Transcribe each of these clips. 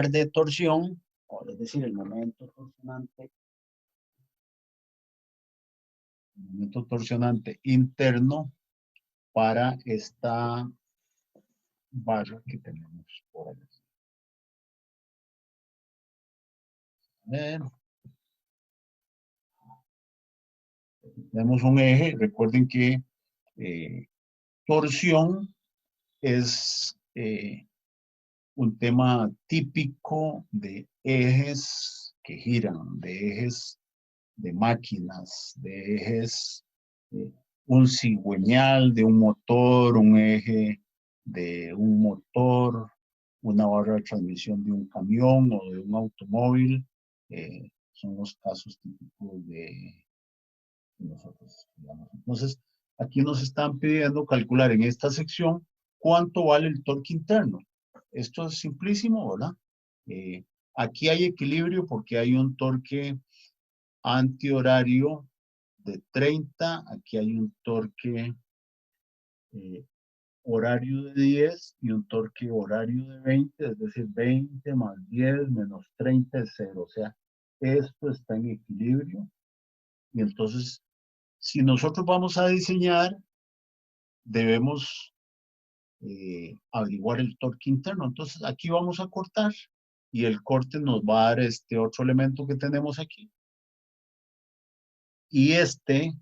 de torsión, o es decir, el momento torsionante interno para esta barra que tenemos por aquí. Tenemos un eje, recuerden que torsión es un tema típico de ejes que giran, de ejes de máquinas, de ejes, un cigüeñal de un motor, un eje de un motor, una barra de transmisión de un camión o de un automóvil, son los casos típicos de nosotros estudiamos. Entonces, aquí nos están pidiendo calcular en esta sección cuánto vale el torque interno. Esto es simplísimo, ¿verdad? Aquí hay equilibrio porque hay un torque antihorario de 30, aquí hay un torque horario de 10 y un torque horario de 20, es decir, 20 más 10 menos 30 es 0. O sea, esto está en equilibrio. Y entonces, si nosotros vamos a diseñar, debemos averiguar el torque interno. Entonces, aquí vamos a cortar y el corte nos va a dar este otro elemento que tenemos aquí. Y este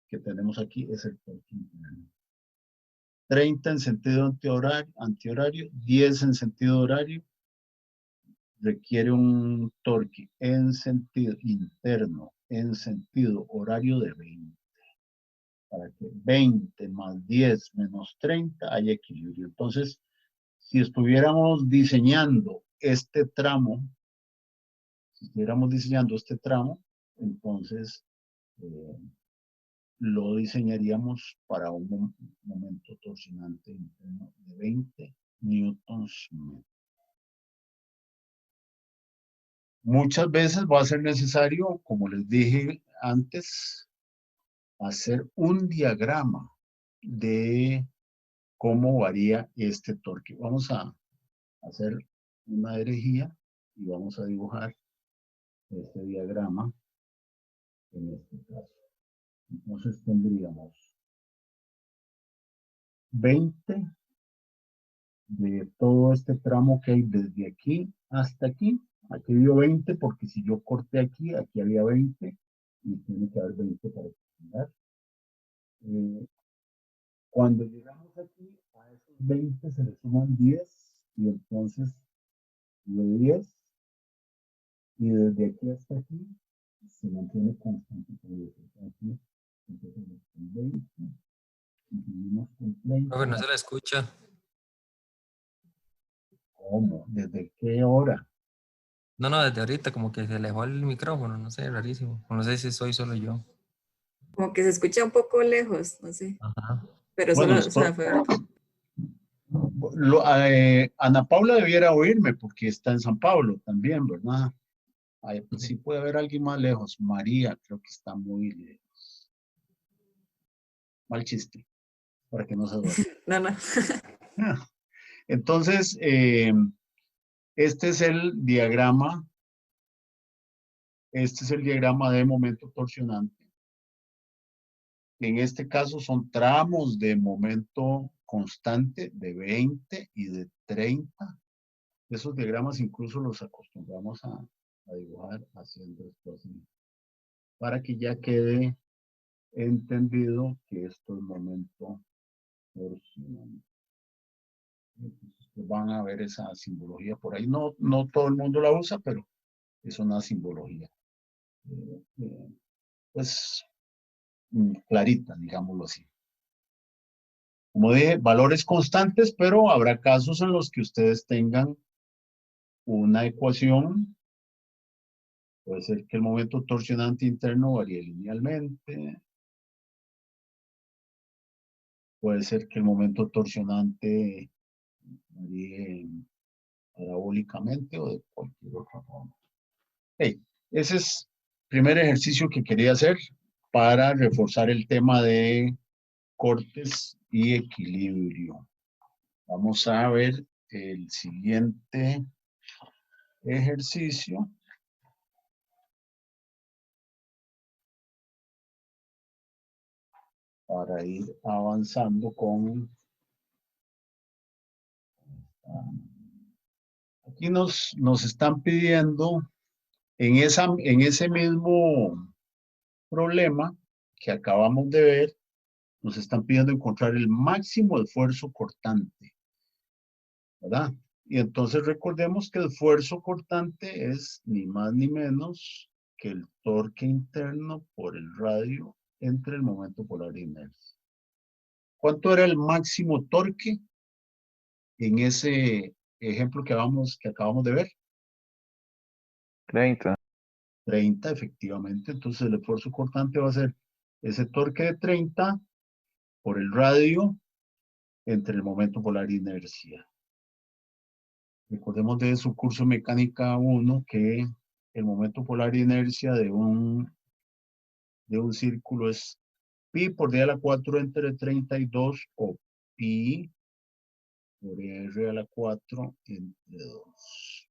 que tenemos aquí es el torque interno. 30 en sentido antihorario, 10 en sentido horario, requiere un torque en sentido interno, en sentido horario de 20. Para que 20 más 10 menos 30 haya equilibrio. Entonces, si estuviéramos diseñando este tramo, entonces lo diseñaríamos para un momento torsionante interno de 20 newtons metro. Muchas veces va a ser necesario, como les dije antes, hacer un diagrama de cómo varía este torque. Vamos a hacer una herejía y vamos a dibujar este diagrama en este caso. Entonces tendríamos 20 de todo este tramo que hay desde aquí hasta aquí. Aquí dio 20 porque si yo corté aquí, aquí había 20 y tiene que haber 20 para terminar. Cuando llegamos aquí, a esos 20 se le suman 10 y entonces de 10 y desde aquí hasta aquí se mantiene constante. Aquí, entonces, con 20, seguimos con 30. Profe, no se la escucha. ¿Cómo? ¿Desde qué hora? No, desde ahorita como que se alejó el micrófono, no sé, rarísimo. No sé si soy solo yo. Como que se escucha un poco lejos, no sé. Ajá. Pero Bueno, solo, o sea, fue ahorita. Ana Paula debiera oírme porque está en San Pablo también, ¿verdad? Pues sí puede haber alguien más lejos. María, creo que está muy lejos. Mal chiste, para que no se duerma. No. Entonces, este es el diagrama. Este es el diagrama de momento torsionante. En este caso son tramos de momento constante de 20 y de 30. Esos diagramas incluso los acostumbramos a dibujar haciendo esto así. Para que ya quede entendido que esto es momento torsionante. Entonces, pues van a ver esa simbología por ahí. No todo el mundo la usa, pero es una simbología. Pues clarita, digámoslo así. Como dije, valores constantes, pero habrá casos en los que ustedes tengan una ecuación. Puede ser que el momento torsionante interno varíe linealmente. Puede ser que el momento torsionante varíe parabólicamente o de cualquier otra forma. Hey, ese es el primer ejercicio que quería hacer para reforzar el tema de cortes y equilibrio. Vamos a ver el siguiente ejercicio para ir avanzando con... Aquí nos están pidiendo en ese mismo problema que acabamos de ver, nos están pidiendo encontrar el máximo esfuerzo cortante, ¿verdad? Y entonces recordemos que el esfuerzo cortante es ni más ni menos que el torque interno por el radio entre el momento polar e inercia. ¿Cuánto era el máximo torque en ese ejemplo que acabamos de ver? 30. 30, efectivamente. Entonces el esfuerzo cortante va a ser ese torque de 30 por el radio entre el momento polar e inercia. Recordemos de su curso mecánica 1 que el momento polar e inercia de un círculo es pi por d a la 4 entre 32 o pi por r a la 4 entre 2.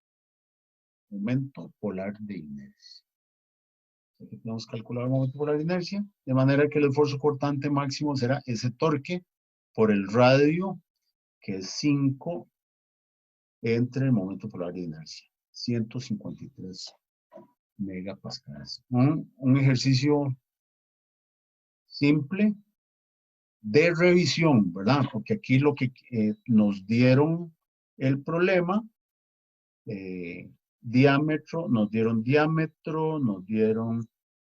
Momento polar de inercia. Aquí podemos calcular el momento polar de inercia, de manera que el esfuerzo cortante máximo será ese torque por el radio, que es 5 entre el momento polar de inercia, 153 megapascales. Un ejercicio simple de revisión, ¿verdad? Porque aquí lo que nos dieron el problema, diámetro, nos dieron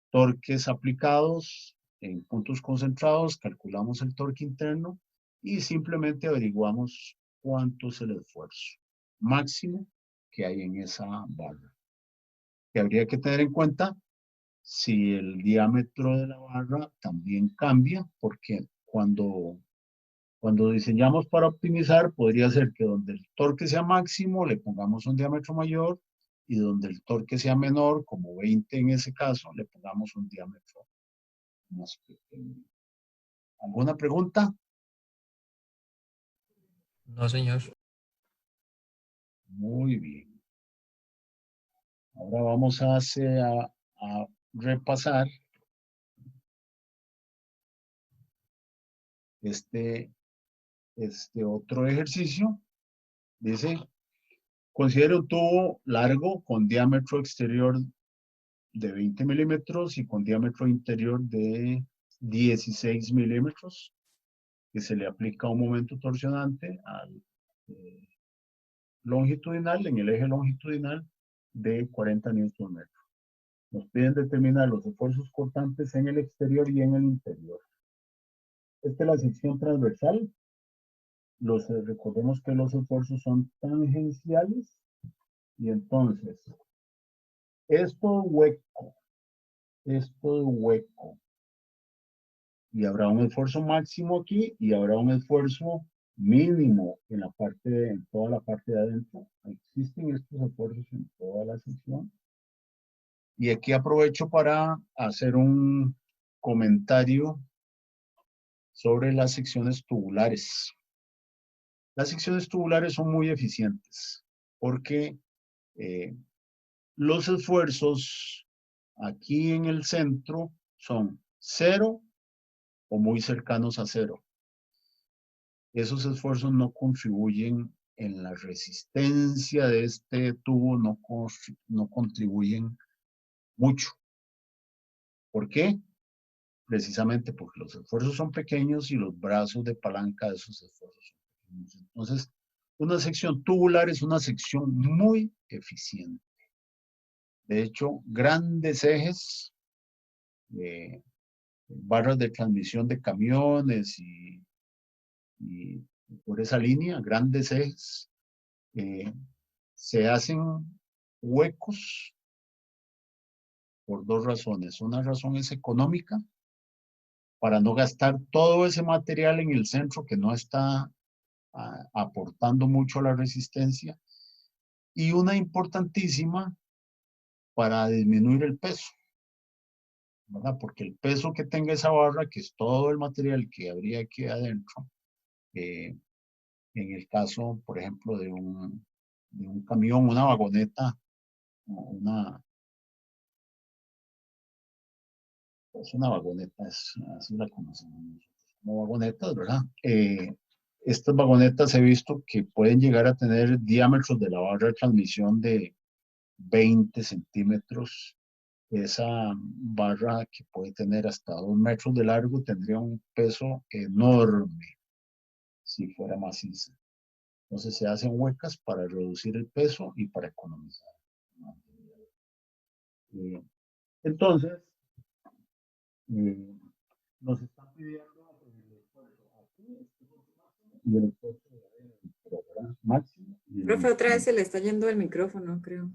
torques aplicados en puntos concentrados, calculamos el torque interno y simplemente averiguamos cuánto es el esfuerzo máximo que hay en esa barra. Que habría que tener en cuenta si el diámetro de la barra también cambia, porque cuando diseñamos para optimizar, podría ser que donde el torque sea máximo, le pongamos un diámetro mayor, y donde el torque sea menor, como 20 en ese caso, le pongamos un diámetro más pequeño. ¿Alguna pregunta? No, señor. Muy bien. Ahora vamos a repasar este otro ejercicio. Dice, considere un tubo largo con diámetro exterior de 20 milímetros y con diámetro interior de 16 milímetros, que se le aplica un momento torsionante al longitudinal, en el eje longitudinal de 40 newton metros. Nos piden determinar los esfuerzos cortantes en el exterior y en el interior. Esta es la sección transversal. Recordemos que los esfuerzos son tangenciales y entonces esto es hueco. Y habrá un esfuerzo máximo aquí y habrá un esfuerzo mínimo en toda la parte de adentro. Existen estos esfuerzos en toda la sección. Y aquí aprovecho para hacer un comentario sobre las secciones tubulares. Las secciones tubulares son muy eficientes porque los esfuerzos aquí en el centro son 0 o muy cercanos a 0. Esos esfuerzos no contribuyen en la resistencia de este tubo, no contribuyen mucho. ¿Por qué? Precisamente porque los esfuerzos son pequeños y los brazos de palanca de esos esfuerzos son pequeños. Entonces, una sección tubular es una sección muy eficiente. De hecho, grandes ejes, barras de transmisión de camiones y por esa línea, grandes ejes, se hacen huecos por dos razones. Una razón es económica, para no gastar todo ese material en el centro que no está aportando mucho a la resistencia. Y una importantísima, para disminuir el peso, ¿verdad? Porque el peso que tenga esa barra, que es todo el material que habría aquí adentro, en el caso, por ejemplo, de un camión, una vagoneta es una vagoneta, así la conocemos como vagonetas, ¿verdad? Estas vagonetas he visto que pueden llegar a tener diámetros de la barra de transmisión de 20 centímetros. Esa barra, que puede tener hasta 2 metros de largo, tendría un peso enorme si fuera maciza. Entonces se hacen huecas para reducir el peso y para economizar. Entonces, nos están pidiendo el esfuerzo aquí y el esfuerzo máximo. Profe, otra vez se le está yendo el micrófono, creo.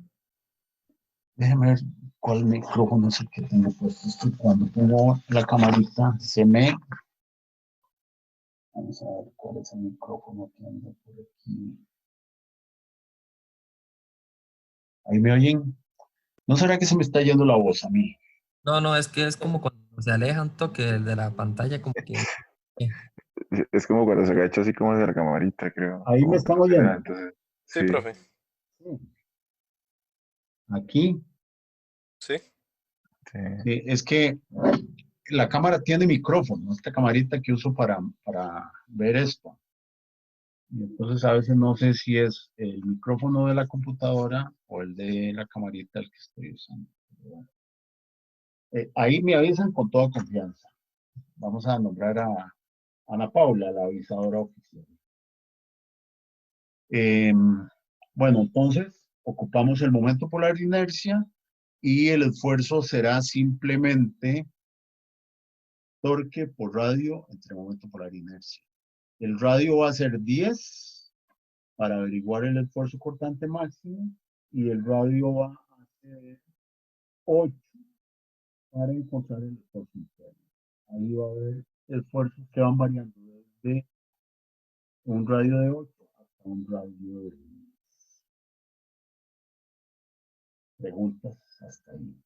Déjeme ver cuál micrófono es el que tengo puesto. Esto, cuando pongo la camarita se me... Vamos a ver cuál es el micrófono que anda por aquí. ¿Ahí me oyen? ¿No será que se me está yendo la voz a mí? No, no, es que es como cuando se aleja un toque de la pantalla, como que... Es como cuando se agacha así como de la camarita, creo. Ahí me Como que están no se da, oyendo. entonces, Sí, sí, profe. Sí. Aquí. Sí. sí. Sí, es que la cámara tiene micrófono, esta camarita que uso para ver esto. Y entonces a veces no sé si es el micrófono de la computadora o el de la camarita el que estoy usando. Ahí me avisan con toda confianza. Vamos a nombrar a Ana Paula, la avisadora oficial. Bueno, entonces ocupamos el momento polar de inercia y el esfuerzo será simplemente torque por radio entre momento polar de inercia. El radio va a ser 10 para averiguar el esfuerzo cortante máximo y el radio va a ser 8 para encontrar el esfuerzo interno. Ahí va a haber esfuerzos que van variando desde un radio de 8 hasta un radio de 10. Preguntas hasta ahí.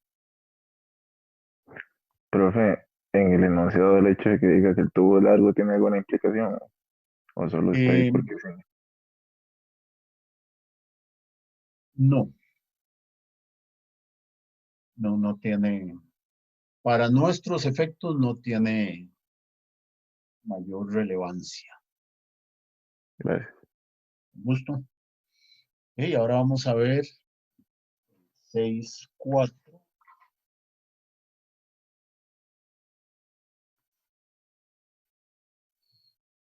Profe, en el enunciado del hecho de que diga que el tubo largo tiene alguna implicación, o solo está ahí Eh, porque sí. no, no tiene, para nuestros efectos no tiene mayor relevancia. Gracias. Gusto. Y ahora vamos a ver 6.4.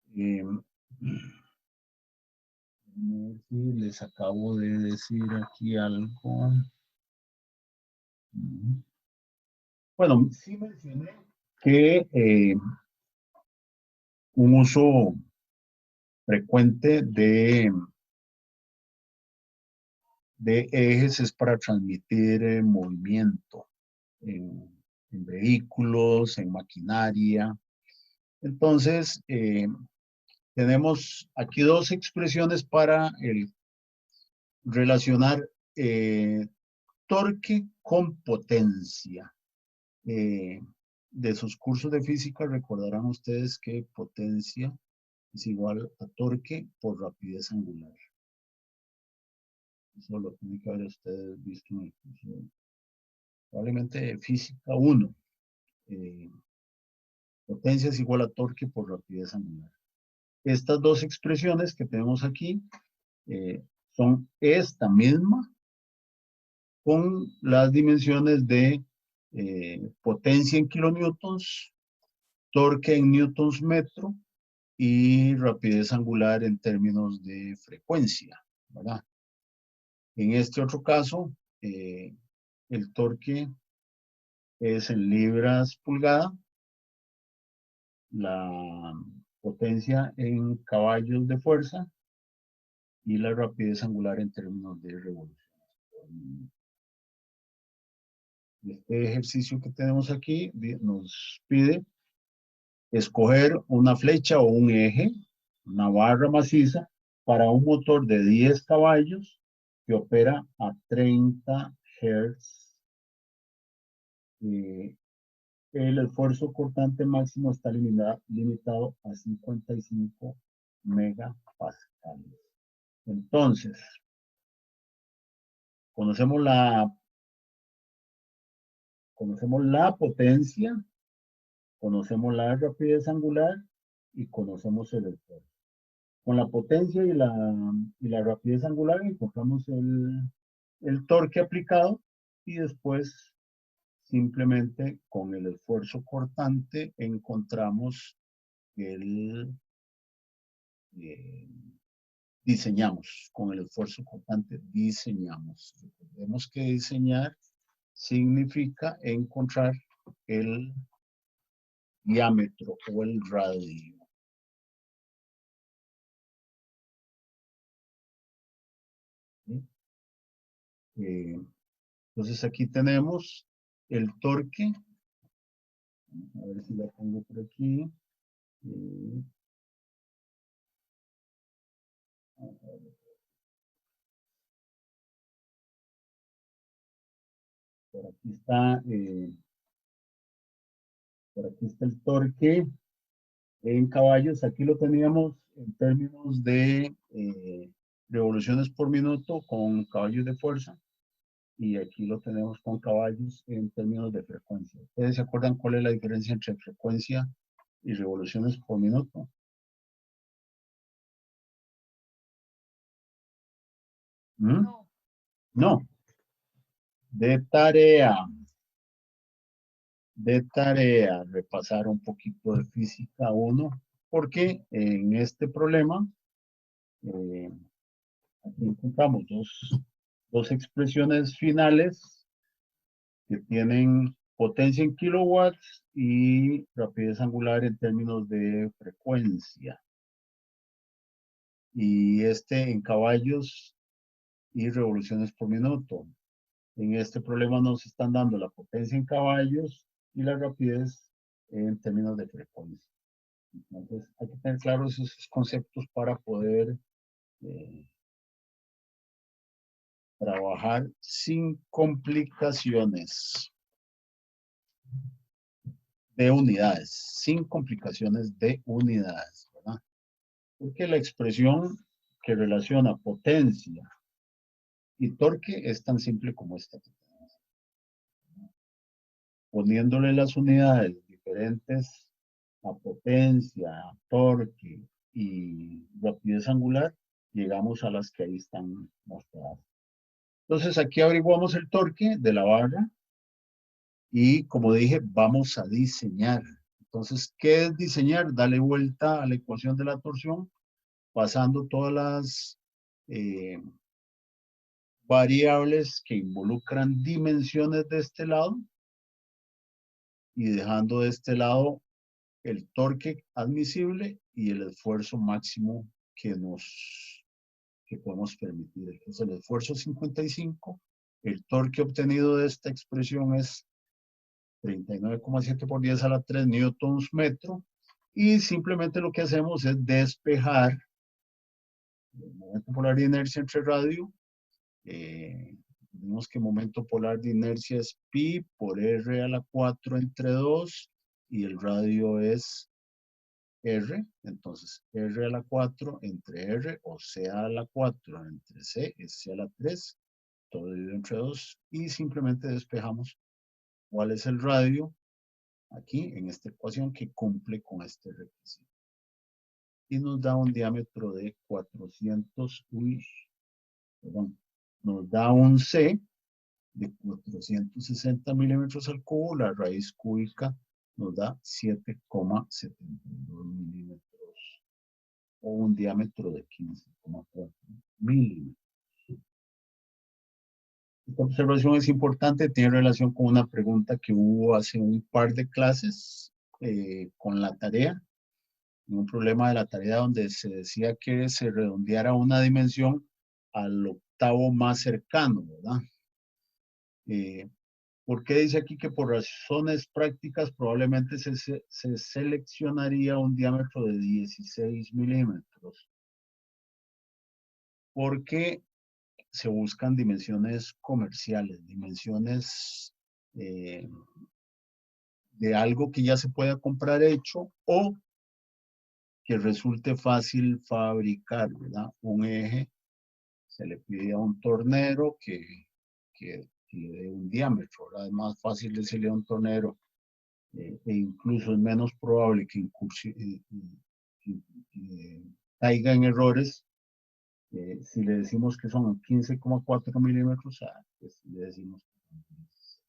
A ver si les acabo de decir aquí algo. Bueno, sí mencioné que un uso frecuente de ejes es para transmitir movimiento en vehículos, en maquinaria. Entonces, tenemos aquí dos expresiones para relacionar torque con potencia. De sus cursos de física recordarán ustedes que potencia es igual a torque por rapidez angular. Eso lo tienen que haber ustedes visto en el curso, probablemente de física 1. Potencia es igual a torque por rapidez angular. Estas dos expresiones que tenemos aquí son esta misma con las dimensiones de potencia en kilonewtons, torque en newtons metro y rapidez angular en términos de frecuencia, ¿verdad? En este otro caso, el torque es en libras pulgada, la potencia en caballos de fuerza y la rapidez angular en términos de revolución. Este ejercicio que tenemos aquí nos pide escoger una flecha o un eje, una barra maciza, para un motor de 10 caballos que opera a 30 Hz. El esfuerzo cortante máximo está limitado a 55 megapascales. Entonces, Conocemos la potencia, conocemos la rapidez angular y conocemos el esfuerzo. Con la potencia y la rapidez angular encontramos el torque aplicado y después simplemente con el esfuerzo cortante encontramos diseñamos. Con el esfuerzo cortante diseñamos. Recordemos que diseñar significa encontrar el diámetro o el radio. ¿Sí? Entonces aquí tenemos el torque. A ver si la pongo por aquí. Por aquí está, el torque en caballos. Aquí lo teníamos en términos de revoluciones por minuto con caballos de fuerza. Y aquí lo tenemos con caballos en términos de frecuencia. ¿Ustedes se acuerdan cuál es la diferencia entre frecuencia y revoluciones por minuto? ¿Mm? No. De tarea, repasar un poquito de física 1, porque en este problema aquí encontramos dos expresiones finales que tienen potencia en kilowatts y rapidez angular en términos de frecuencia. Y en caballos y revoluciones por minuto. En este problema nos están dando la potencia en caballos y la rapidez en términos de frecuencia. Entonces, hay que tener claros esos conceptos para poder trabajar sin complicaciones de unidades, sin complicaciones de unidades, ¿verdad? Porque la expresión que relaciona potencia y torque es tan simple como esta. Poniéndole las unidades diferentes a potencia, a torque y rapidez angular, llegamos a las que ahí están mostradas. Entonces aquí averiguamos el torque de la barra y como dije, vamos a diseñar. Entonces, ¿qué es diseñar? Dale vuelta a la ecuación de la torsión, pasando todas las variables que involucran dimensiones de este lado y dejando de este lado el torque admisible y el esfuerzo máximo que podemos permitir. Entonces el esfuerzo 55, el torque obtenido de esta expresión es 39,7 por 10 a la 3 newtons metro y simplemente lo que hacemos es despejar el momento polar de inercia entre radio. Tenemos que momento polar de inercia es pi por r a la 4 entre 2 y el radio es R, entonces R a la 4 entre R o C a la 4 entre C es C a la 3, todo dividido entre 2 y simplemente despejamos cuál es el radio aquí en esta ecuación que cumple con este requisito. Y nos da un diámetro de 400, nos da un C de 460 milímetros al cubo, la raíz cúbica nos da 7,72 milímetros o un diámetro de 15,4 milímetros. Esta observación es importante, tiene relación con una pregunta que hubo hace un par de clases con la tarea, un problema de la tarea donde se decía que se redondeara una dimensión al octavo más cercano, ¿verdad? ¿Por qué dice aquí que por razones prácticas probablemente se seleccionaría un diámetro de 16 milímetros? Porque se buscan dimensiones comerciales, dimensiones de algo que ya se pueda comprar hecho o que resulte fácil fabricar, ¿verdad? Un eje se le pide a un tornero que que le dé un diámetro, ¿verdad? Es más fácil decirle a un tornero, e incluso es menos probable que caiga en errores si le decimos que son 15,4 milímetros, pues le decimos que son 15.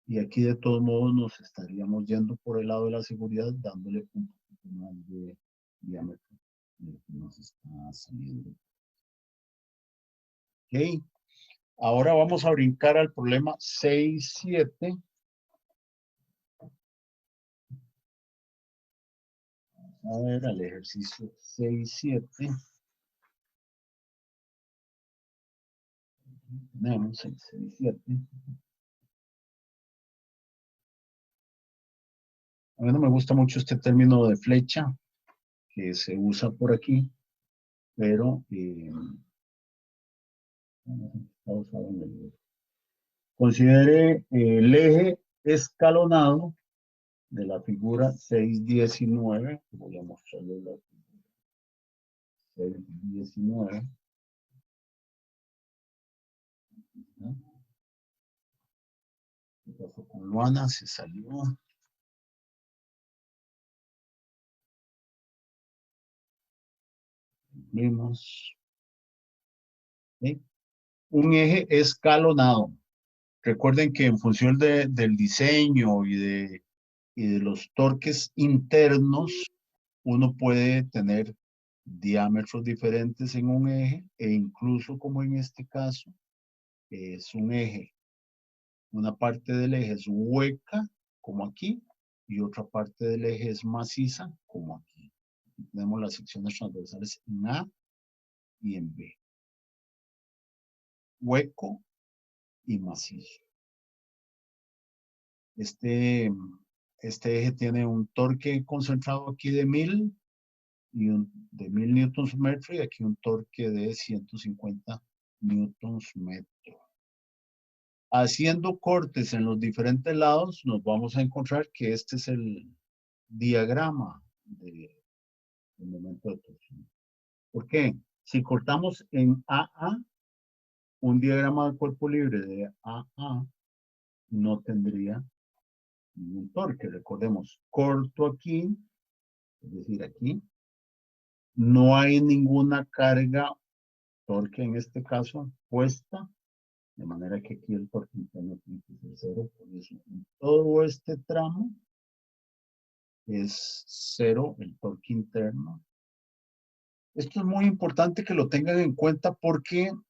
Y aquí de todos modos nos estaríamos yendo por el lado de la seguridad, dándole un poquito más de diámetro de lo que nos está saliendo. Ok, ahora vamos a brincar al problema 6.7. A ver, al ejercicio 6.7. Tenemos el 6.7. A mí no me gusta mucho este término de flecha que se usa por aquí, pero está usado en el libro. Considere el eje escalonado de la figura 6.19. Voy a mostrarles la figura 6.19. ¿Qué pasó con Luana? Se salió. Vimos. ¿Sí? Un eje escalonado. Recuerden que en función del diseño y de los torques internos, uno puede tener diámetros diferentes en un eje e incluso como en este caso, es un eje. Una parte del eje es hueca, como aquí, y otra parte del eje es maciza, como aquí. Aquí tenemos las secciones transversales en A y en B. Hueco y macizo. Este eje tiene un torque concentrado aquí de 1000 y de 1000 newtons metro y aquí un torque de 150 newtons metro. Haciendo cortes en los diferentes lados, nos vamos a encontrar que este es el diagrama del momento de torsión. ¿Por qué? Si cortamos en AA, un diagrama de cuerpo libre de AA no tendría ningún torque. Recordemos, corto aquí, es decir, aquí, no hay ninguna carga, torque en este caso, puesta, de manera que aquí el torque interno tiene que ser cero. Por eso, en todo este tramo es cero el torque interno. Esto es muy importante que lo tengan en cuenta porque, o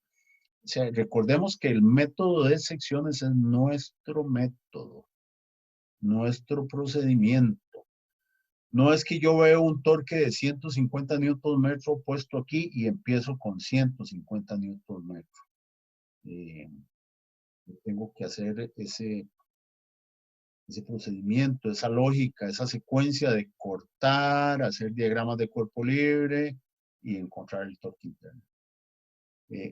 sea, recordemos que el método de secciones es nuestro método, nuestro procedimiento. No es que yo veo un torque de 150 newton metro puesto aquí y empiezo con 150 newton metro. Tengo que hacer ese procedimiento, esa lógica, esa secuencia de cortar, hacer diagramas de cuerpo libre y encontrar el torque interno.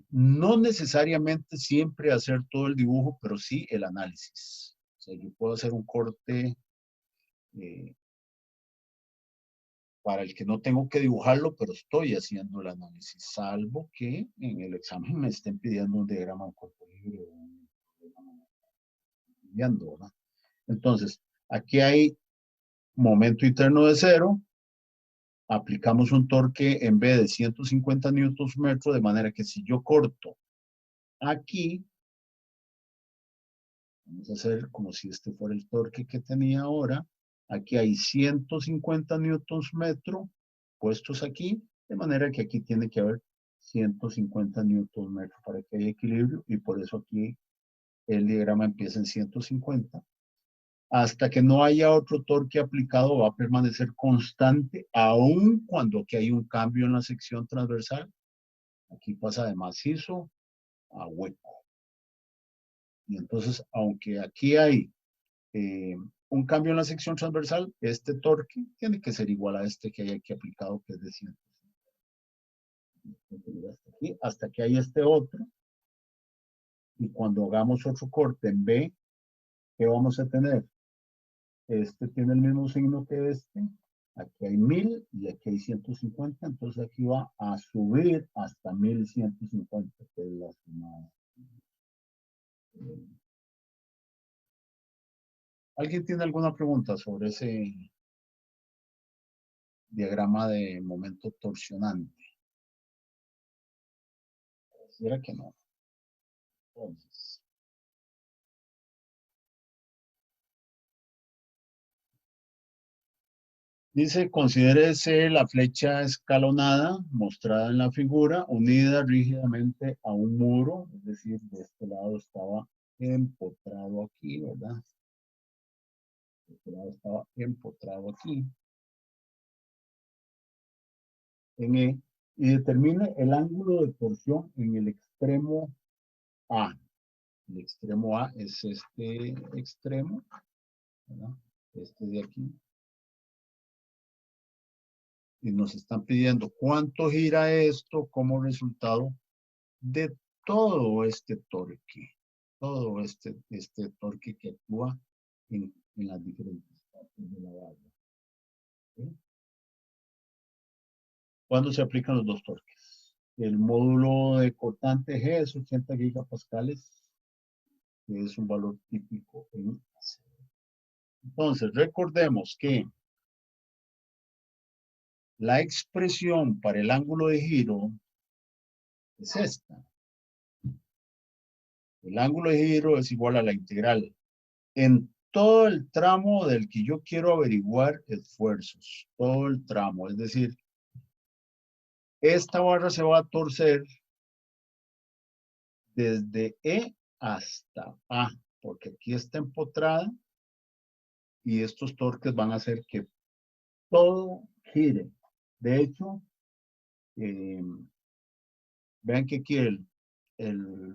No necesariamente siempre hacer todo el dibujo, pero sí el análisis. O sea, yo puedo hacer un corte para el que no tengo que dibujarlo, pero estoy haciendo el análisis, salvo que en el examen me estén pidiendo un diagrama de cuerpo libre o un diagrama, ¿verdad? Entonces, aquí hay momento interno de cero, aplicamos un torque en vez de 150 newtons metro, de manera que si yo corto aquí, vamos a hacer como si este fuera el torque que tenía ahora, aquí hay 150 newtons metro puestos aquí, de manera que aquí tiene que haber 150 newtons metro para que haya equilibrio y por eso aquí el diagrama empieza en 150. Hasta que no haya otro torque aplicado va a permanecer constante aun cuando aquí hay un cambio en la sección transversal. Aquí pasa de macizo a hueco. Y entonces, aunque aquí hay un cambio en la sección transversal, este torque tiene que ser igual a este que hay aquí aplicado, que es de 150. Hasta que hay este otro. Y cuando hagamos otro corte en B, ¿qué vamos a tener? Este tiene el mismo signo que este. Aquí hay 1000 y aquí hay 150. Entonces aquí va a subir hasta 1150, que es la suma. ¿Alguien tiene alguna pregunta sobre ese diagrama de momento torsionante? Pareciera que no. Entonces, dice, considérese la flecha escalonada mostrada en la figura, unida rígidamente a un muro, es decir, de este lado estaba empotrado aquí, ¿verdad? De este lado estaba empotrado aquí. En E, y determine el ángulo de torsión en el extremo A. El extremo A es este extremo, ¿verdad? Este de aquí. Y nos están pidiendo cuánto gira esto como resultado de todo este torque. Todo este torque que actúa en las diferentes partes de la barra. ¿Sí? ¿Cuándo se aplican los dos torques? El módulo de cortante G es 80 gigapascales, que es un valor típico en acero. Entonces, recordemos que la expresión para el ángulo de giro es esta. El ángulo de giro es igual a la integral en todo el tramo del que yo quiero averiguar esfuerzos. Todo el tramo, es decir, esta barra se va a torcer desde E hasta A, porque aquí está empotrada y estos torques van a hacer que todo gire. De hecho, vean que aquí el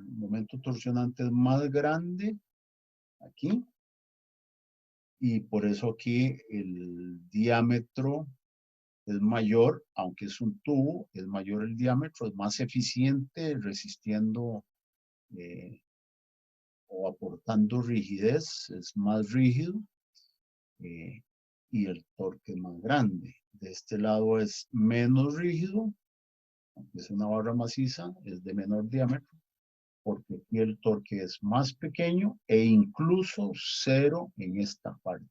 momento torsionante es más grande, aquí, y por eso aquí el diámetro es mayor, aunque es un tubo, es mayor el diámetro, es más eficiente resistiendo o aportando rigidez, es más rígido y el torque es más grande. De este lado es menos rígido, aunque es una barra maciza, es de menor diámetro, porque aquí el torque es más pequeño e incluso cero en esta parte.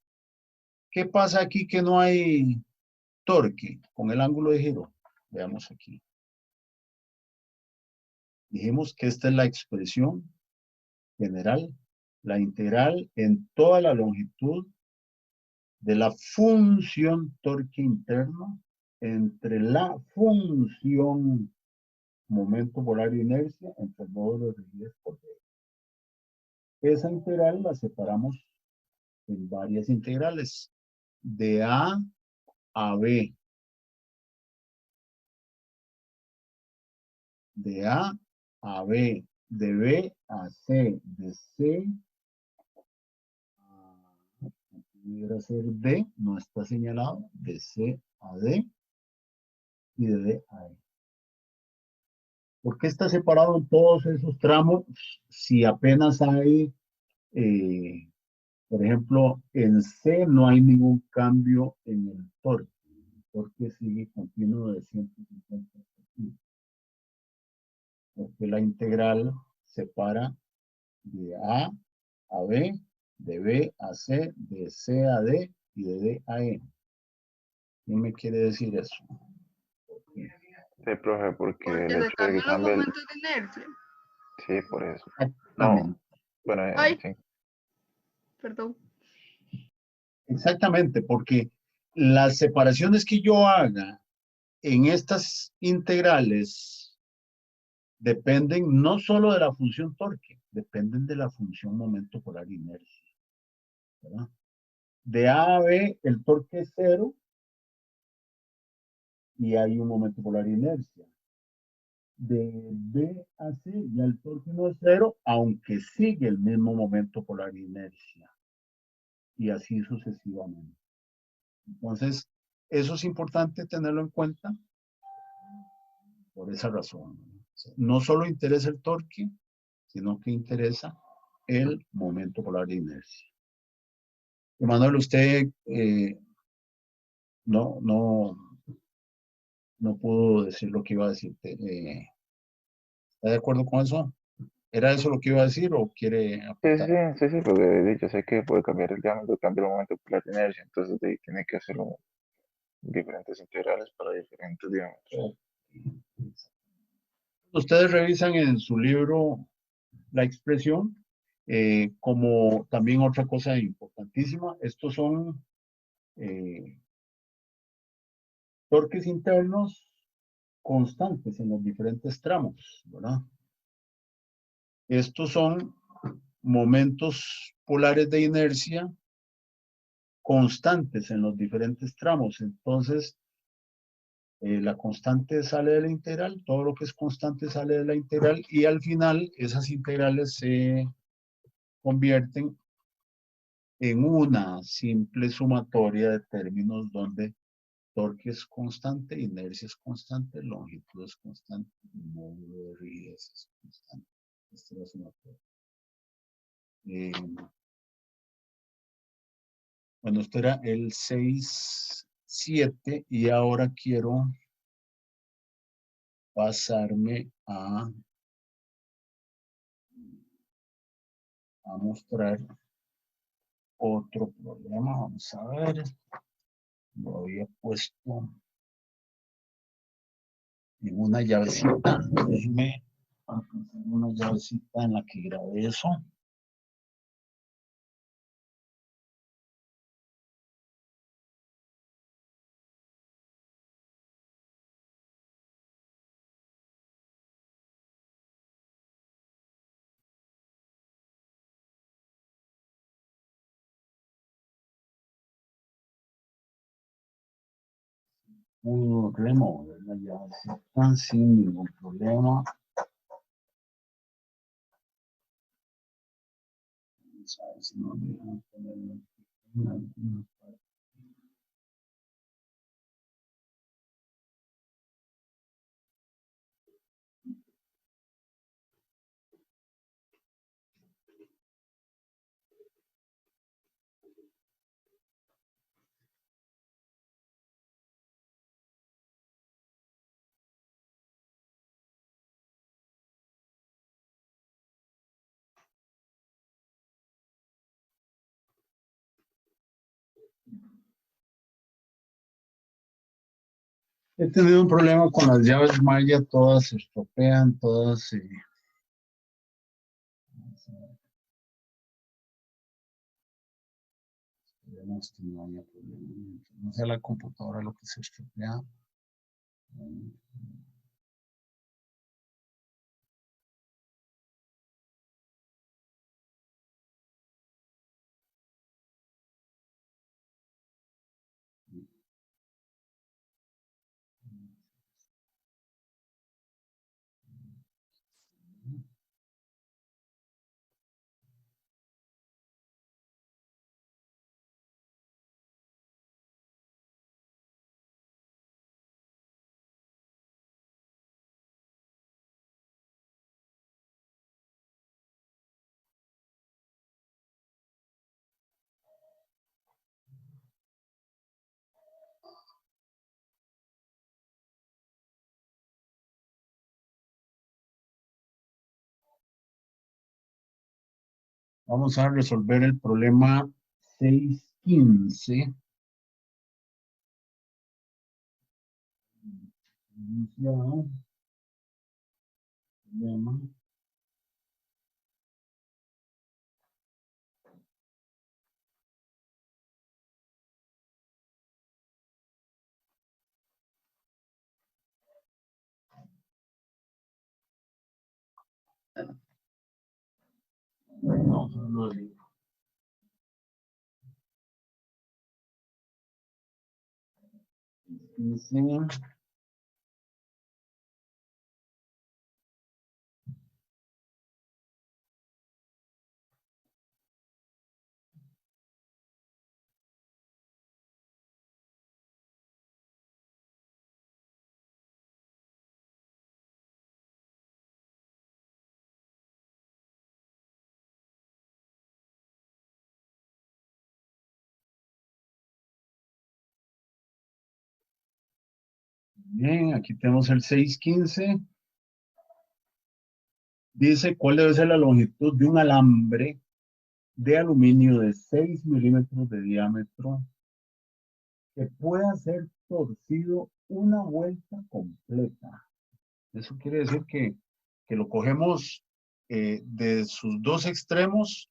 ¿Qué pasa aquí que no hay torque con el ángulo de giro? Veamos aquí. Dijimos que esta es la expresión general, la integral en toda la longitud de la función torque interno entre la función momento polar e inercia entre el módulo de rigidez por D. Esa integral la separamos en varias integrales, de A a B, de A a B, de B a C, de C a, pudiera ser D, no está señalado, de C a D y de D a E. ¿Por qué está separado en todos esos tramos si apenas hay, por ejemplo, en C no hay ningún cambio en el torque? El torque sigue continuo de 150. Porque la integral separa de A a B, de B a C, de C a D y de D a E. ¿Qué me quiere decir eso? Sí, profe, porque Porque el se hecho de que cambian los cambie el... momentos de inercia. Sí, por eso. Exactamente. No, bueno, Ay. sí. Perdón. Exactamente, porque las separaciones que yo haga en estas integrales dependen no solo de la función torque, dependen de la función momento polar inercia, ¿verdad? De A a B el torque es cero y hay un momento polar inercia. De B a C ya el torque no es cero, aunque sigue el mismo momento polar inercia. Y así sucesivamente. Entonces, eso es importante tenerlo en cuenta por esa razón. No solo interesa el torque, sino que interesa el momento polar de inercia. Emanuel, usted no pudo decir lo que iba a decir. ¿Está de acuerdo con eso? ¿Era eso lo que iba a decir o quiere Sí, apuntar? porque yo sé que puede cambiar el diámetro, cambia el momento por la inercia, entonces tiene que hacerlo diferentes integrales para diferentes diámetros. Ustedes revisan en su libro la expresión, como también otra cosa importantísima, estos son torques internos constantes en los diferentes tramos, ¿verdad? Estos son momentos polares de inercia constantes en los diferentes tramos. Entonces, la constante sale de la integral, todo lo que es constante sale de la integral y al final esas integrales se convierten en una simple sumatoria de términos donde torque es constante, inercia es constante, longitud es constante, módulo de rigidez es constante. Esta es la sumatoria. Bueno, esto era el 6-7 y ahora quiero pasarme a mostrar otro problema. Vamos a ver. Lo había puesto en una llavecita. Déjenme alcanzar una llavecita en la que grabé eso. Remover la llavecita sin ningún problema. Vamos a ver si no me dejan ponerlo en alguna parte. He tenido un problema con las llaves Maya, todas se estropean, todas. Esperemos que no haya problema. No sea la computadora lo que se estropea. Vamos a resolver el problema 615. Iniciado. Problema. No, no lo digo. Dice, bien, aquí tenemos el 615. Dice cuál debe ser la longitud de un alambre de aluminio de 6 milímetros de diámetro que pueda ser torcido una vuelta completa. Eso quiere decir que lo cogemos de sus dos extremos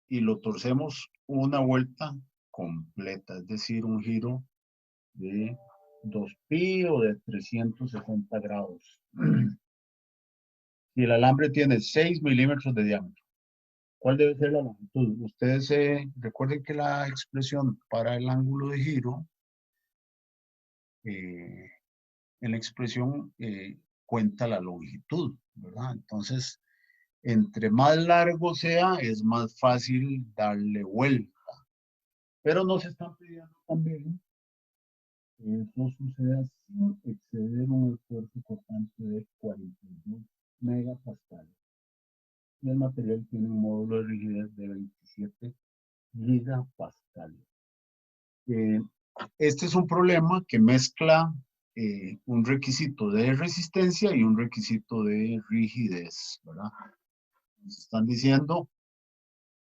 y lo torcemos una vuelta completa, es decir, un giro de 2pi o de 360 grados. Si el alambre tiene 6 milímetros de diámetro, ¿cuál debe ser la longitud? Ustedes recuerden que la expresión para el ángulo de giro, en la expresión cuenta la longitud, ¿verdad? Entonces, entre más largo sea, es más fácil darle vuelta. Pero nos están pidiendo también que eso suceda sin exceder un esfuerzo cortante de 42 megapascales. Y el material tiene un módulo de rigidez de 27 gigapascales. Este es un problema que mezcla un requisito de resistencia y un requisito de rigidez, ¿verdad? Nos están diciendo,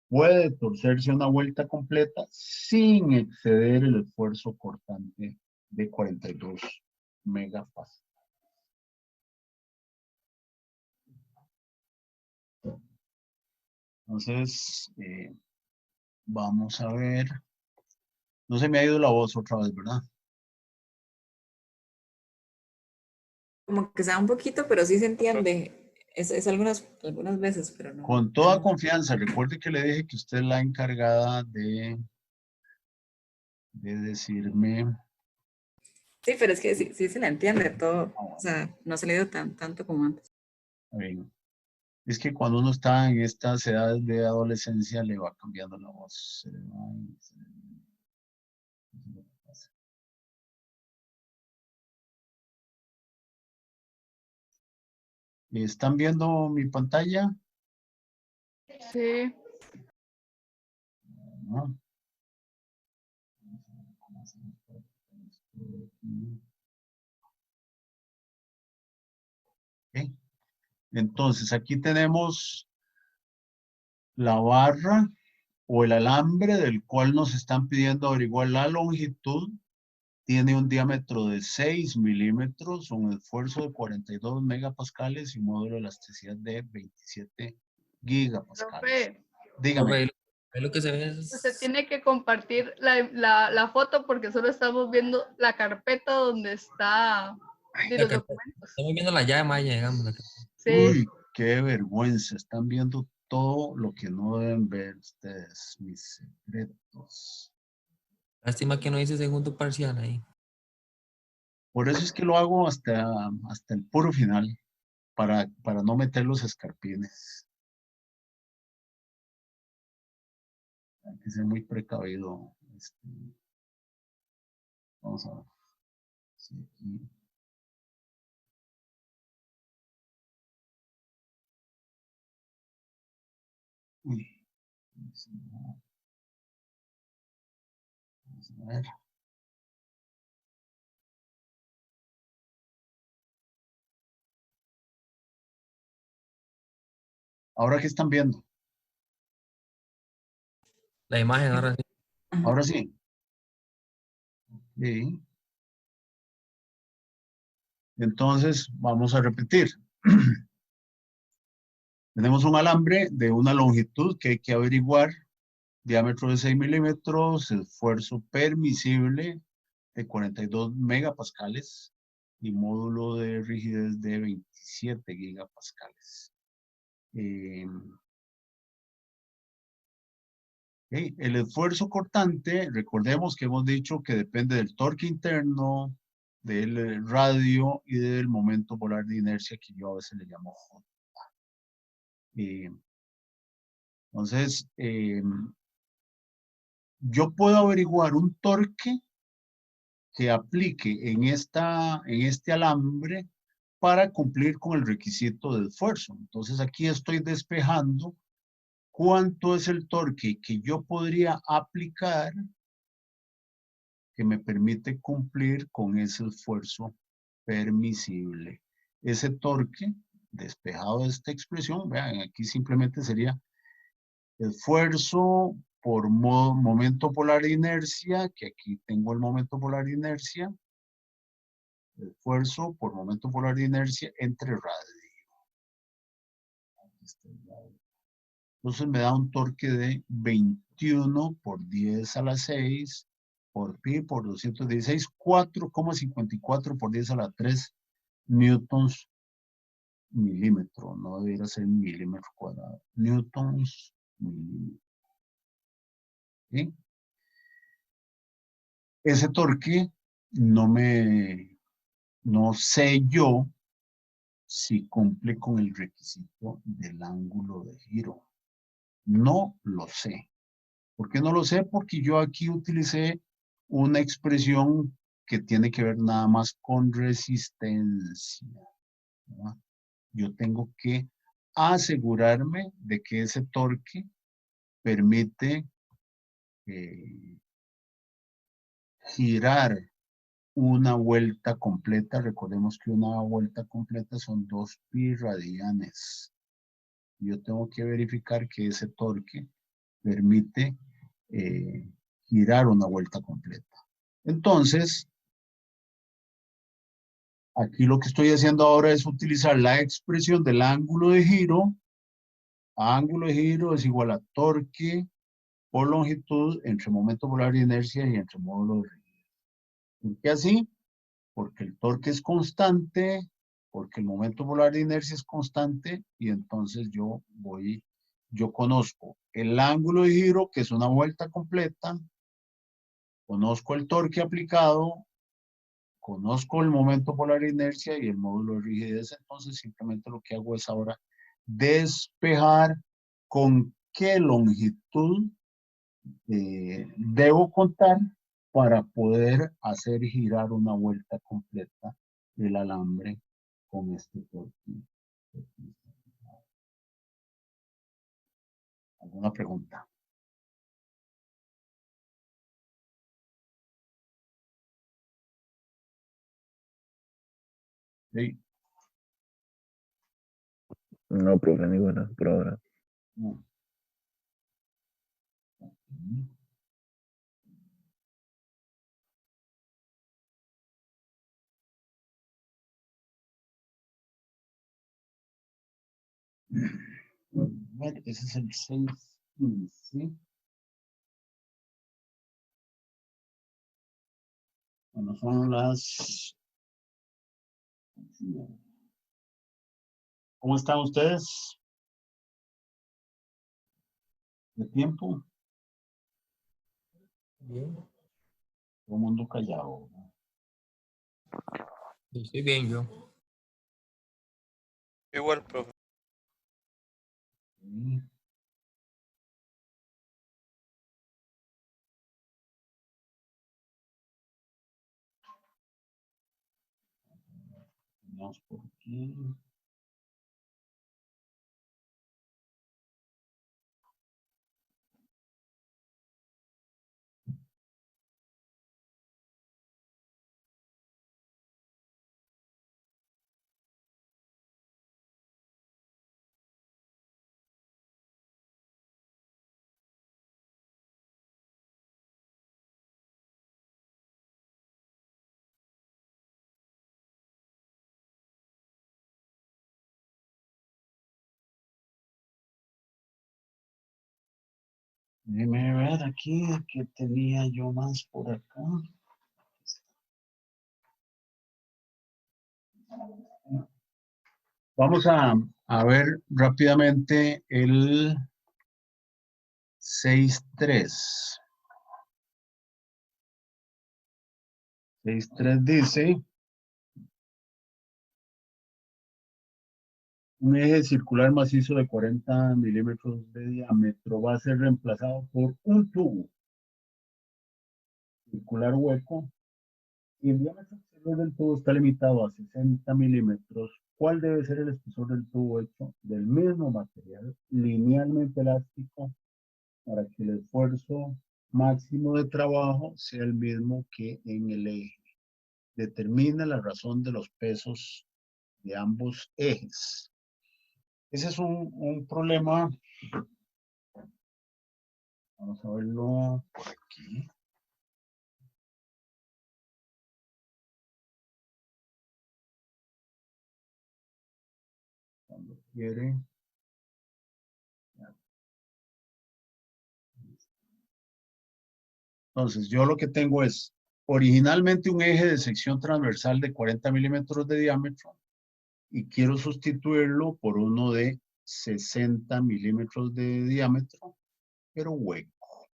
puede torcerse una vuelta completa sin exceder el esfuerzo cortante de 42 megapascales. Entonces, vamos a ver. No se me ha ido la voz otra vez, ¿verdad? Como que sea un poquito, pero sí se entiende. Es algunas veces, pero no. Con toda confianza, recuerde que le dije que usted es la encargada de decirme. Sí, pero es que sí se le entiende todo. O sea, no se le dio tanto como antes. Bien. Es que cuando uno está en estas edades de adolescencia le va cambiando la voz. ¿Están viendo mi pantalla? Sí. No. Ok. Entonces, aquí tenemos la barra o el alambre del cual nos están pidiendo averiguar la longitud. Tiene un diámetro de 6 milímetros, un esfuerzo de 42 megapascales y un módulo de elasticidad de 27 gigapascales. Profe, Dígame. Profe, ahí lo que se ve usted es... tiene que compartir la foto porque solo estamos viendo la carpeta donde está de la los carpeta. documentos. Estamos viendo la llave maya, digamos. Sí. Uy, qué vergüenza. Están viendo todo lo que no deben ver ustedes, mis secretos. Lástima que no hice segundo parcial ahí. Por eso es que lo hago hasta el puro final, para no meter los escarpines. Hay que ser muy precavido. Vamos a ver. Sí, aquí. Uy. Vamos a ver. Ahora, ¿qué están viendo? La imagen ahora sí. Ahora sí. Sí. Entonces, vamos a repetir. Tenemos un alambre de una longitud que hay que averiguar, diámetro de 6 milímetros, esfuerzo permisible de 42 megapascales y módulo de rigidez de 27 gigapascales. El esfuerzo cortante, recordemos que hemos dicho que depende del torque interno, del radio y del momento polar de inercia que yo a veces le llamo J. Entonces, yo puedo averiguar un torque que aplique en este alambre para cumplir con el requisito de esfuerzo. Entonces, aquí estoy despejando cuánto es el torque que yo podría aplicar que me permite cumplir con ese esfuerzo permisible. Ese torque despejado de esta expresión, vean, aquí simplemente sería esfuerzo por momento polar de inercia, que aquí tengo el momento polar de inercia, esfuerzo por momento polar de inercia entre radio. Entonces me da un torque de 21 por 10 a la 6 por pi por 216, 4,54 por 10 a la 3 newtons milímetro, no debería ser milímetro cuadrado, newtons milímetro. ¿Sí? Ese torque no sé yo si cumple con el requisito del ángulo de giro. No lo sé. ¿Por qué no lo sé? Porque yo aquí utilicé una expresión que tiene que ver nada más con resistencia, ¿verdad? Yo tengo que asegurarme de que ese torque permite girar una vuelta completa. Recordemos que una vuelta completa son 2 pi radianes. Yo tengo que verificar que ese torque permite girar una vuelta completa. Entonces, aquí lo que estoy haciendo ahora es utilizar la expresión del ángulo de giro. Ángulo de giro es igual a torque por longitud entre momento polar de inercia y entre módulo de rigidez. ¿Por qué así? Porque el torque es constante, porque el momento polar de inercia es constante, y entonces yo conozco el ángulo de giro, que es una vuelta completa, conozco el torque aplicado, conozco el momento polar de inercia y el módulo de rigidez. Entonces simplemente lo que hago es ahora despejar con qué longitud debo contar para poder hacer girar una vuelta completa del alambre con este torque. ¿Alguna pregunta? Sí. No, profe, ninguna por ahora. No. A ver, ese es el 615. Bueno, son las... ¿Cómo están ustedes? ¿De tiempo? Bien. Todo el mundo callado. Estoy bien yo. Igual, profe. Sí. Vamos por aquí. Déjeme ver aquí qué tenía yo más por acá. Vamos a ver rápidamente el 6.3. 6.3 dice: un eje circular macizo de 40 milímetros de diámetro va a ser reemplazado por un tubo circular hueco. Si el diámetro exterior del tubo está limitado a 60 milímetros, ¿cuál debe ser el espesor del tubo hecho del mismo material linealmente elástico para que el esfuerzo máximo de trabajo sea el mismo que en el eje? Determina la razón de los pesos de ambos ejes. Ese es un problema. Vamos a verlo por aquí. Cuando quiere. Entonces, yo lo que tengo es originalmente un eje de sección transversal de 40 milímetros de diámetro y quiero sustituirlo por uno de 60 milímetros de diámetro, pero hueco.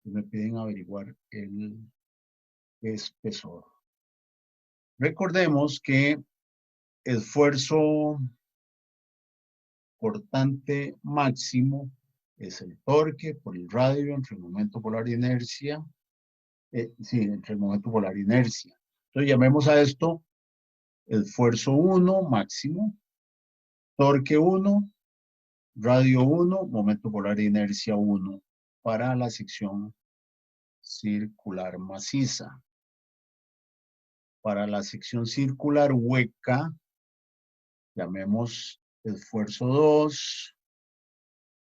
Me piden averiguar el espesor. Recordemos que esfuerzo cortante máximo es el torque por el radio entre el momento polar inercia. Sí, entre el momento polar inercia. Entonces llamemos a esto esfuerzo 1 máximo, torque 1, radio 1, momento polar inercia 1 para la sección circular maciza. Para la sección circular hueca, llamemos esfuerzo 2,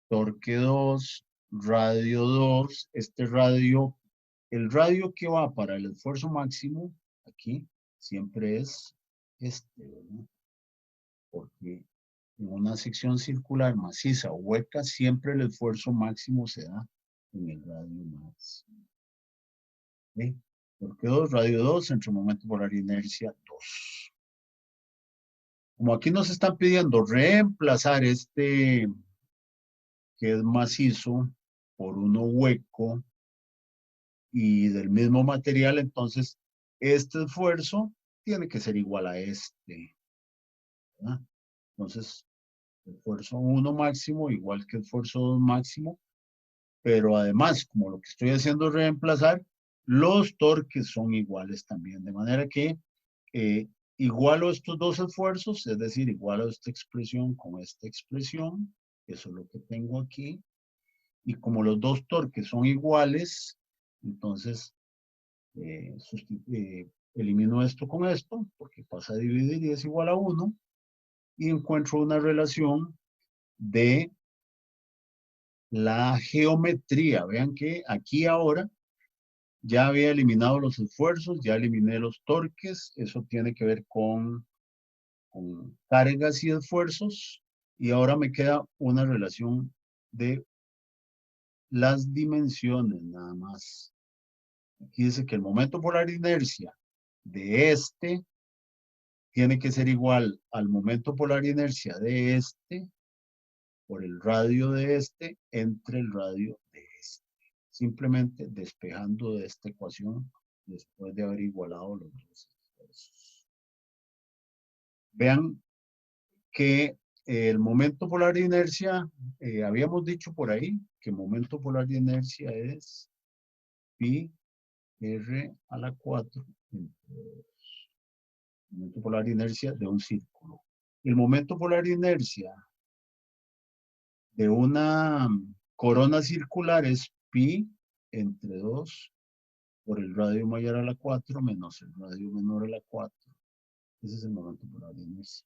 torque 2, radio 2. Este radio, el radio que va para el esfuerzo máximo, aquí, siempre es este, ¿verdad? Porque en una sección circular maciza o hueca, siempre el esfuerzo máximo se da en el radio máximo. ¿Okay? Torque 2, radio 2, entre momento polar inercia 2. Como aquí nos están pidiendo reemplazar este que es macizo por uno hueco y del mismo material, entonces este esfuerzo tiene que ser igual a este, ¿verdad? Entonces, esfuerzo 1 máximo igual que esfuerzo 2 máximo, pero además, como lo que estoy haciendo es reemplazar, los torques son iguales también, de manera que igualo estos dos esfuerzos, es decir, igualo esta expresión con esta expresión, eso es lo que tengo aquí, y como los dos torques son iguales, entonces elimino esto con esto, porque pasa a dividir y es igual a 1, y encuentro una relación de la geometría. Vean que aquí ahora ya había eliminado los esfuerzos, ya eliminé los torques, eso tiene que ver con cargas y esfuerzos, y ahora me queda una relación de las dimensiones nada más. Aquí dice que el momento polar de inercia de este tiene que ser igual al momento polar de inercia de este por el radio de este entre el radio de este. Simplemente despejando de esta ecuación después de haber igualado los dos esfuerzos. Vean que el momento polar de inercia, habíamos dicho por ahí que el momento polar de inercia es pi r a la 4 entre 2. Momento polar de inercia de un círculo. El momento polar de inercia de una corona circular es pi entre 2 por el radio mayor a la 4 menos el radio menor a la 4. Ese es el momento polar de inercia.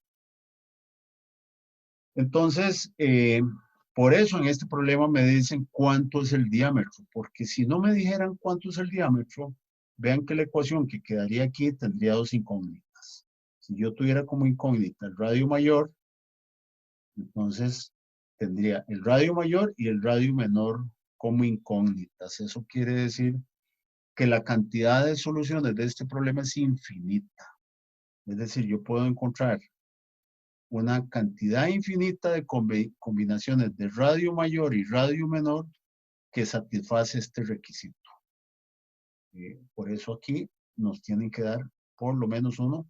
Entonces, por eso en este problema me dicen cuánto es el diámetro, porque si no me dijeran cuánto es el diámetro, vean que la ecuación que quedaría aquí tendría dos incógnitas. Si yo tuviera como incógnita el radio mayor, entonces tendría el radio mayor y el radio menor como incógnitas. Eso quiere decir que la cantidad de soluciones de este problema es infinita. Es decir, yo puedo encontrar una cantidad infinita de combinaciones de radio mayor y radio menor que satisface este requisito. Por eso aquí nos tienen que dar por lo menos uno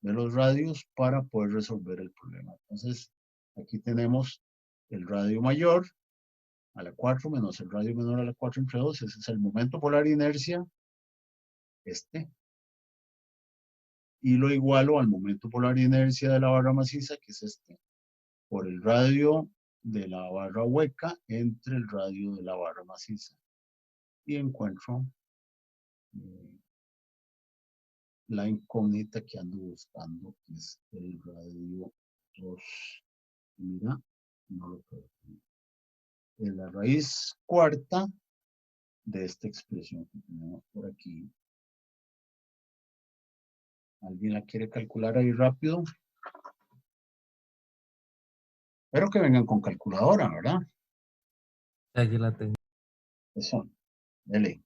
de los radios para poder resolver el problema. Entonces, aquí tenemos el radio mayor a la 4 menos el radio menor a la 4 entre 2. Ese es el momento polar de inercia, este. Y lo igualo al momento polar de inercia de la barra maciza, que es este, por el radio de la barra hueca entre el radio de la barra maciza. Y encuentro la incógnita que ando buscando, que es el radio 2. Mira, no lo puedo poner. Es la raíz cuarta de esta expresión que tenemos por aquí. ¿Alguien la quiere calcular ahí rápido? Espero que vengan con calculadora, ¿verdad? Aquí la tengo. Eso, dele.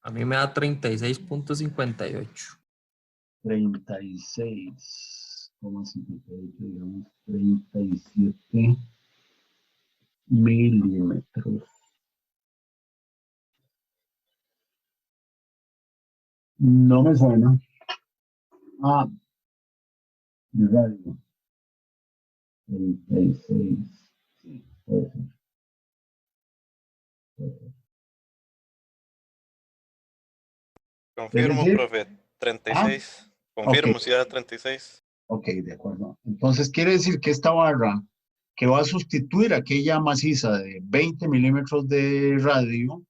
A mí me da 36.58. 36,58, digamos, 37 milímetros. No me suena. Ah, de radio. 36. Sí, puede ser. Puede ser. Confirmo, decir? profe, Ah, 36. ok. Confirmo si era 36. Ok, de acuerdo. Entonces quiere decir que esta barra que va a sustituir aquella maciza de 20 milímetros de radio,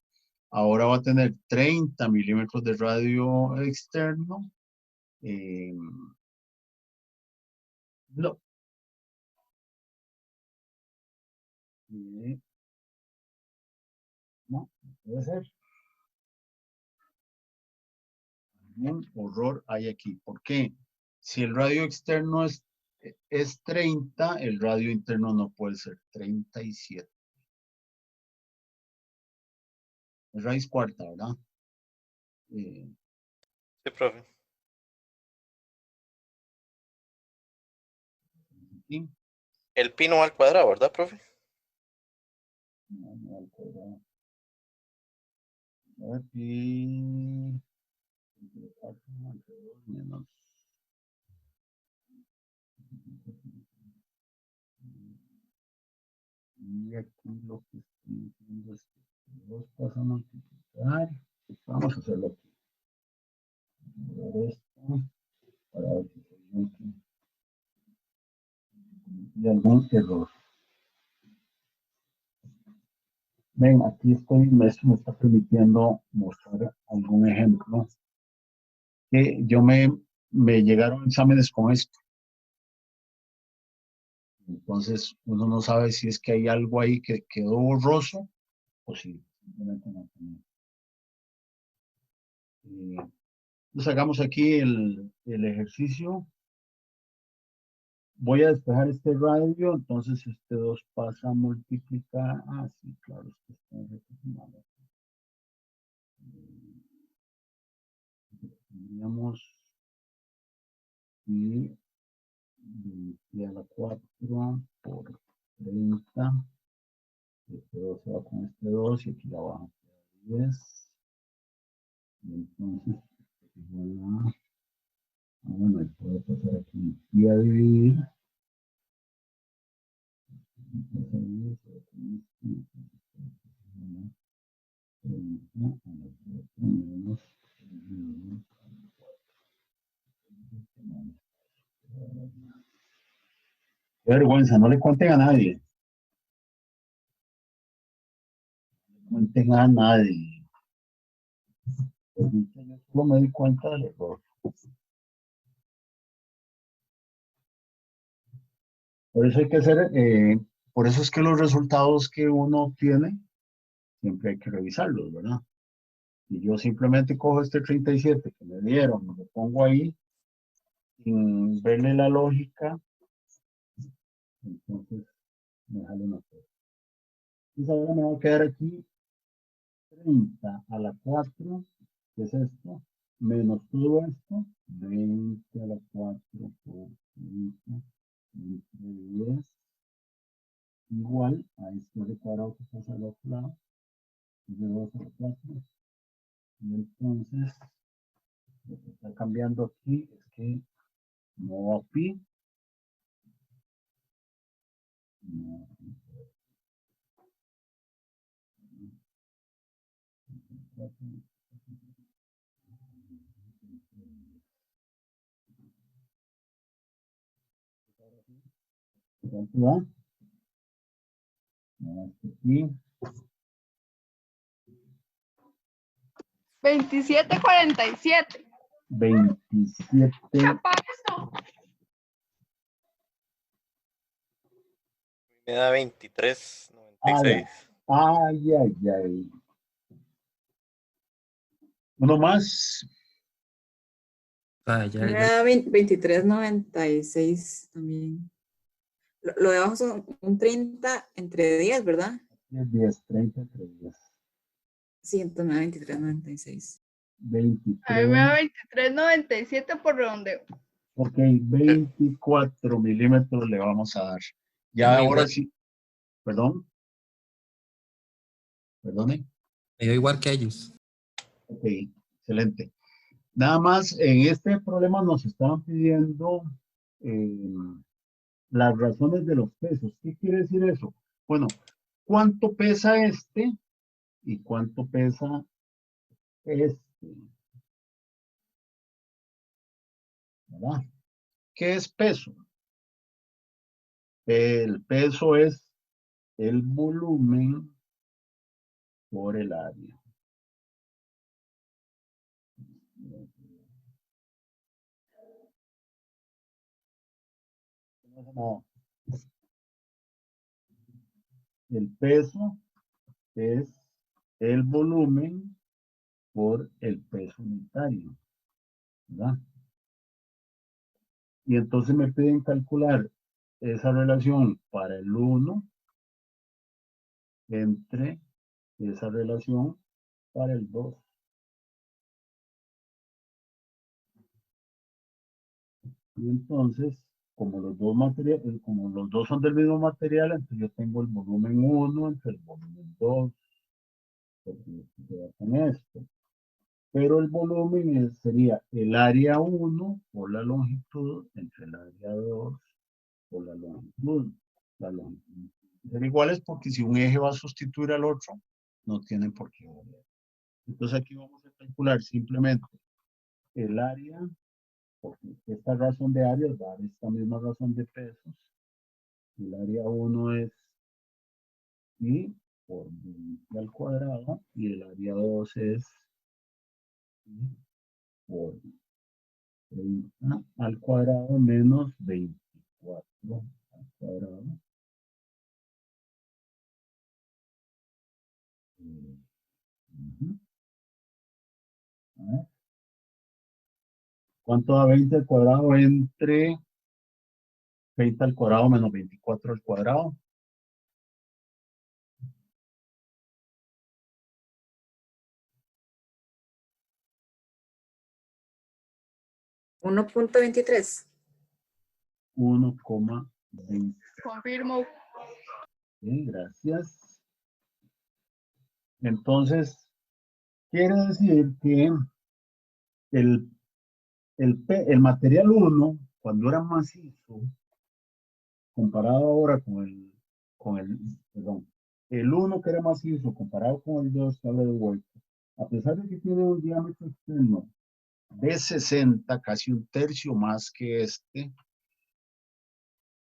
ahora va a tener 30 milímetros de radio externo. No. No, puede ser. Un horror hay aquí. ¿Por qué? Si el radio externo es 30, el radio interno no puede ser 37. Es raíz cuarta, ¿verdad? Sí, profe. Aquí. El pi no va al cuadrado, ¿verdad, profe? No, no al cuadrado. Aquí. Entre 4 entre 2 menos. Y aquí lo que estoy haciendo es que 2 pasa a multiplicar. Vamos a hacerlo aquí. Esto para ver si soy aquí. Y algún error. Ven, aquí estoy, esto me está permitiendo mostrar algún ejemplo. Que yo me llegaron exámenes con esto. Entonces, uno no sabe si es que hay algo ahí que quedó borroso o si simplemente no tenía. Entonces, hagamos aquí el ejercicio. Voy a despejar este radio, entonces este 2 pasa a multiplicar. Ah, sí, claro, esto está represenado. Tendríamos y 20 a la 4 por 30. Este 2 se va con este 2 y aquí abajo queda 10. Y entonces, igual a, bueno, ahí puedo pasar aquí y a dividir. Entonces, 30 a la 4 menos. Qué vergüenza, no le cuenten a nadie. No le cuenten a nadie. Pues, yo solo me di cuenta del error. Por eso hay que hacer, por eso es que los resultados que uno obtiene, siempre hay que revisarlos, ¿verdad? Y yo simplemente cojo este 37 que me dieron, lo pongo ahí, sin verle la lógica, entonces me sale una cosa. Entonces ahora me va a quedar aquí 30 a la 4, que es esto, menos todo esto, 20 a la 4 por 30, entre 10, igual a esto de cuadrado que pasa al otro lado, de 2 a la 4. Y entonces, lo que está cambiando aquí es que no va pi, ¿Cuánto va? Aquí. 27:47. 27. Apaga esto. Me da 23.96. Ay, ay, ay. Uno más. Ah, ya, Me ya. da 23.96 también. Lo de abajo son un 30 entre 10, ¿verdad? 10, 30, 10. Sí, entonces me da 23.96. A mí me da 23. 23.97 por redondeo. Ok, 24 milímetros le vamos a dar. Ya Me ahora igual. sí. Perdón. Perdone. Me dio igual que ellos. Ok, excelente. Nada más, en este problema nos estaban pidiendo las razones de los pesos. ¿Qué quiere decir eso? Bueno, ¿cuánto pesa este y cuánto pesa este? ¿Verdad? ¿Qué es peso? El peso es el volumen por el área. No. El peso es el volumen por el peso unitario, ¿verdad? Y entonces me piden calcular esa relación para el 1 entre esa relación para el 2. Y entonces, como los dos materiales, como los dos son del mismo material, entonces yo tengo el volumen 1 entre el volumen 2. Porque se va con esto. Pero el volumen sería el área 1 por la longitud entre el área 2 por la longitud. La longitud ser iguales porque si un eje va a sustituir al otro, no tienen por qué variar. Entonces aquí vamos a calcular simplemente el área, porque esta razón de áreas va a dar esta misma razón de pesos. El área 1 es pi por 20 al cuadrado y el área 2 es pi por 30 al cuadrado menos 24 al cuadrado. A ver. ¿Cuánto da 20 al cuadrado entre 20 al cuadrado menos 24 al cuadrado? 1.23. 1,20. Confirmo. Bien, gracias. Entonces, quiere decir que el material 1, cuando era macizo, comparado ahora perdón, el 1 que era macizo comparado con el 2 que habla de vuelta, a pesar de que tiene un diámetro externo de 60, casi un tercio más que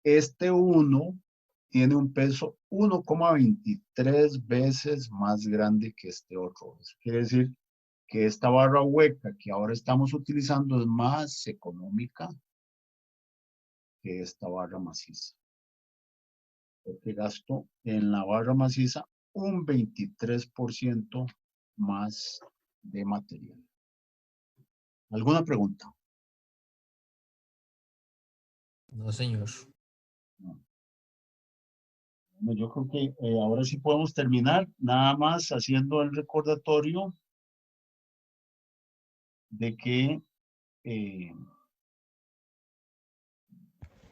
este 1 tiene un peso 1,23 veces más grande que este otro. Eso quiere decir que esta barra hueca que ahora estamos utilizando es más económica que esta barra maciza. Porque gasto en la barra maciza un 23% más de material. ¿Alguna pregunta? No, señor. No. Bueno, yo creo que ahora sí podemos terminar, nada más haciendo el recordatorio de que en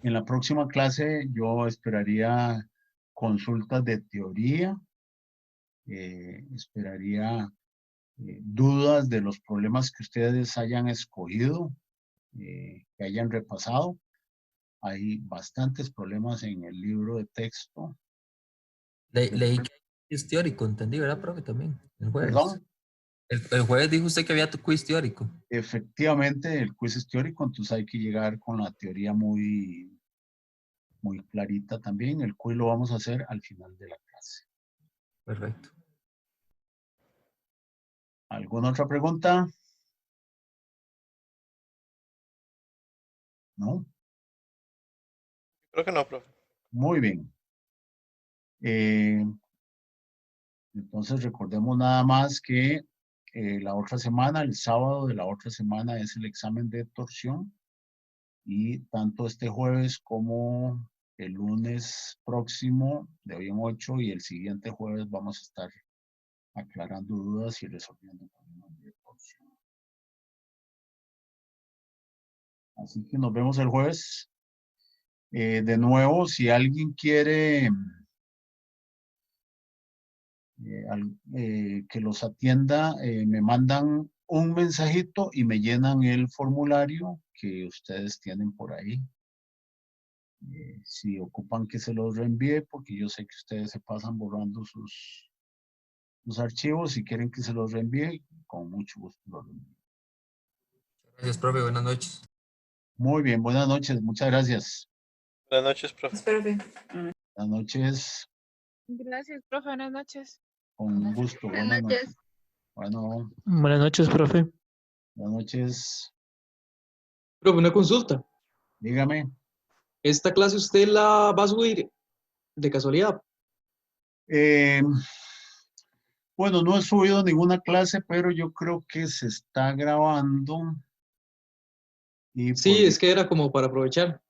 la próxima clase yo esperaría consultas de teoría, esperaría dudas de los problemas que ustedes hayan escogido, que hayan repasado. hay bastantes problemas en el libro de texto. Leí que es teórico, entendí, ¿verdad, profe? También, el jueves. Perdón, El jueves dijo usted que había tu quiz teórico. efectivamente el quiz es teórico, entonces hay que llegar con la teoría muy clarita también. El quiz lo vamos a hacer al final de la clase. Perfecto. ¿Alguna otra pregunta? ¿No? Creo que no, profe. Muy bien. Entonces recordemos nada más que la otra semana, el sábado de la otra semana es el examen de torsión y tanto este jueves como el lunes próximo de hoy en 8 y el siguiente jueves vamos a estar aclarando dudas y resolviendo problemas de torsión. Así que nos vemos el jueves. De nuevo, si alguien quiere que los atienda, me mandan un mensajito y me llenan el formulario que ustedes tienen por ahí. Si ocupan que se los reenvíe, porque yo sé que ustedes se pasan borrando sus archivos, si quieren que se los reenvíe, con mucho gusto los reenvío. Gracias, profe. Buenas noches. Muy bien, buenas noches, muchas gracias. Buenas noches, profe. Profe. Buenas noches, Gracias, profe. Buenas noches. con gusto, Buenas buenas noches. noches. Bueno, Buenas noches, profe. buenas noches, Profe, una consulta. dígame. ¿Esta clase usted la va a subir de casualidad? Bueno, no he subido ninguna clase, pero yo creo que se está grabando. Y Sí, es que era como para aprovechar.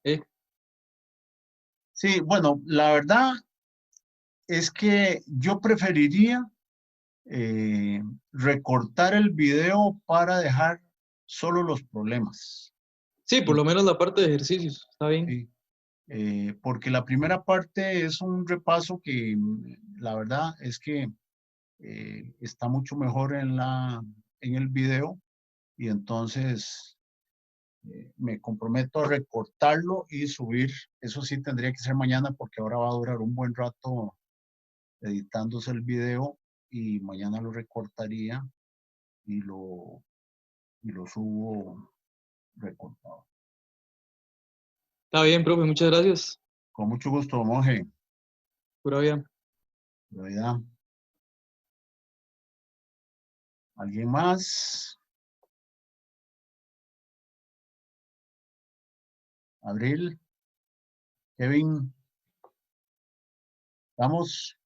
sí, bueno, la verdad es que yo preferiría recortar el video para dejar solo los problemas. Sí, por lo menos la parte de ejercicios. Está bien. Sí, porque la primera parte es un repaso que la verdad es que está mucho mejor en el video y entonces me comprometo a recortarlo y subir. Eso sí tendría que ser mañana porque ahora va a durar un buen rato editándose el video y mañana lo recortaría y lo subo recortado. Está bien, profe. Muchas gracias. Con mucho gusto, monje. Pura vida. Prioridad. ¿Alguien más? Abril. Kevin. ¿Vamos?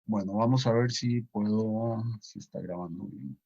Bueno, vamos a ver si puedo, si está grabando bien.